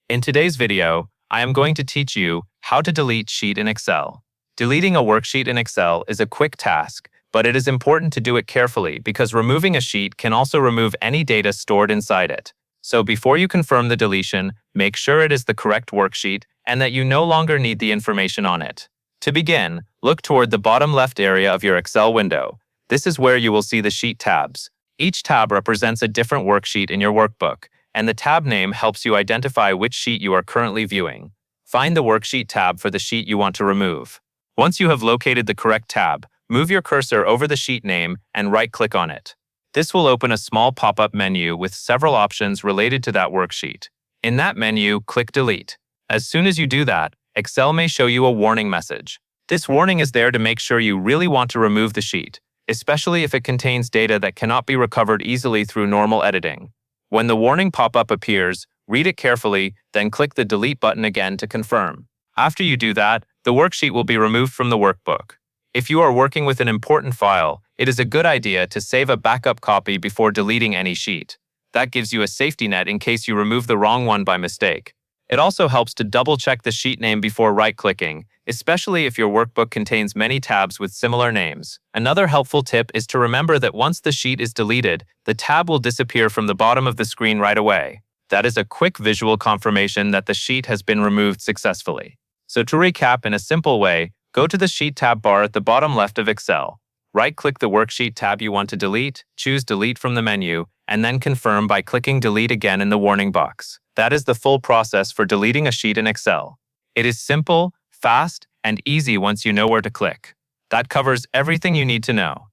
In today's video, I am going to teach you how to delete sheet in Excel. Deleting a worksheet in Excel is a quick task, but it is important to do it carefully because removing a sheet can also remove any data stored inside it. So before you confirm the deletion, make sure it is the correct worksheet and that you no longer need the information on it. To begin, look toward the bottom left area of your Excel window. This is where you will see the sheet tabs. Each tab represents a different worksheet in your workbook, and the tab name helps you identify which sheet you are currently viewing. Find the Worksheet tab for the sheet you want to remove. Once you have located the correct tab, move your cursor over the sheet name and right-click on it. This will open a small pop-up menu with several options related to that worksheet. In that menu, click Delete. As soon as you do that, Excel may show you a warning message. This warning is there to make sure you really want to remove the sheet, especially if it contains data that cannot be recovered easily through normal editing. When the warning pop-up appears, read it carefully, then click the Delete button again to confirm. After you do that, the worksheet will be removed from the workbook. If you are working with an important file, it is a good idea to save a backup copy before deleting any sheet. That gives you a safety net in case you remove the wrong one by mistake. It also helps to double-check the sheet name before right-clicking, especially if your workbook contains many tabs with similar names. Another helpful tip is to remember that once the sheet is deleted, the tab will disappear from the bottom of the screen right away. That is a quick visual confirmation that the sheet has been removed successfully. So to recap in a simple way, go to the Sheet tab bar at the bottom left of Excel. Right-click the Worksheet tab you want to delete, choose Delete from the menu, and then confirm by clicking Delete again in the warning box. That is the full process for deleting a sheet in Excel. It is simple, fast, and easy once you know where to click. That covers everything you need to know.